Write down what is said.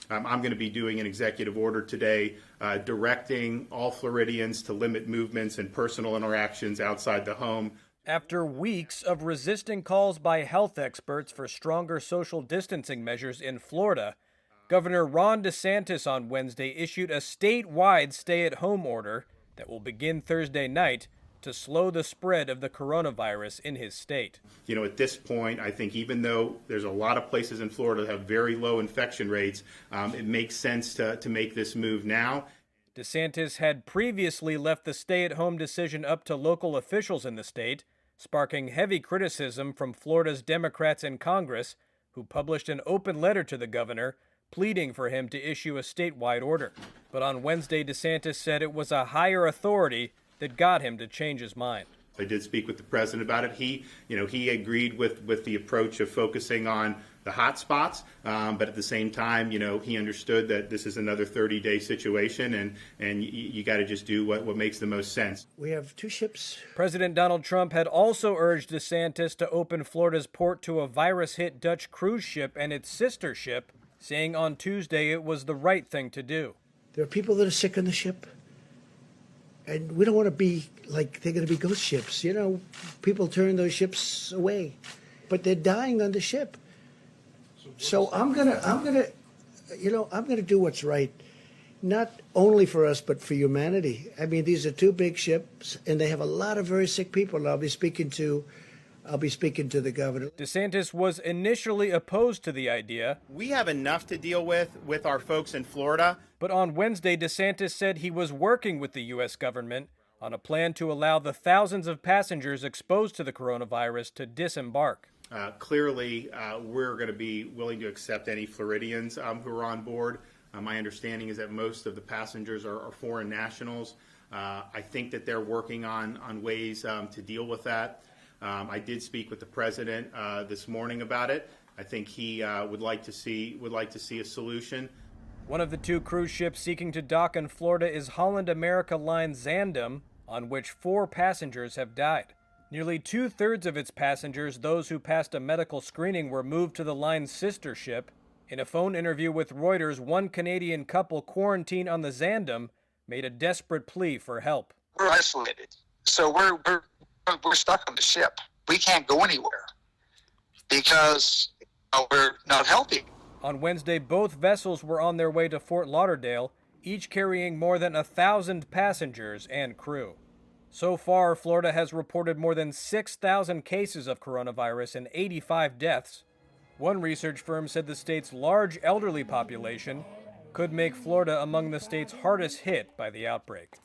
I'm going to be doing an executive order today directing all Floridians to limit movements and personal interactions outside the home. After weeks of resisting calls by health experts for stronger social distancing measures in Florida, Governor Ron DeSantis on Wednesday issued a statewide stay-at-home order that will begin Thursday night to slow the spread of the coronavirus in his state. At this point, I think even though there's a lot of places in Florida that have very low infection rates, it makes sense to make this move now. DeSantis had previously left the stay-at-home decision up to local officials in the state, sparking heavy criticism from Florida's Democrats in Congress, who published an open letter to the governor pleading for him to issue a statewide order. But on Wednesday, DeSantis said it was a higher authority that got him to change his mind. I did speak with the president about it. He agreed with the approach of focusing on the hot spots, but at the same time, he understood that this is another 30-day situation, and you got to just do what makes the most sense. We have two ships. President Donald Trump had also urged DeSantis to open Florida's port to a virus-hit Dutch cruise ship and its sister ship, saying on Tuesday it was the right thing to do. There are people that are sick on the ship. And we don't want to be like they're going to be ghost ships. People turn those ships away, but they're dying on the ship. So I'm gonna do what's right, not only for us but for humanity. I mean, these are two big ships, and they have a lot of very sick people. And I'll be speaking to the governor. DeSantis was initially opposed to the idea. We have enough to deal with our folks in Florida. But on Wednesday, DeSantis said he was working with the U.S. government on a plan to allow the thousands of passengers exposed to the coronavirus to disembark. Clearly, we're going to be willing to accept any Floridians who are on board. My understanding is that most of the passengers are foreign nationals. I think that they're working on ways to deal with that. I did speak with the president this morning about it. I think he would like to see a solution. One of the two cruise ships seeking to dock in Florida is Holland America Line Zandam, on which 4 passengers have died. Nearly 2/3 of its passengers, those who passed a medical screening, were moved to the line's sister ship. In a phone interview with Reuters, one Canadian couple quarantined on the Zandam made a desperate plea for help. We're isolated, so we're stuck on the ship. We can't go anywhere because we're not healthy. On Wednesday, both vessels were on their way to Fort Lauderdale, each carrying more than 1,000 passengers and crew. So far, Florida has reported more than 6,000 cases of coronavirus and 85 deaths. One research firm said the state's large elderly population could make Florida among the states hardest hit by the outbreak.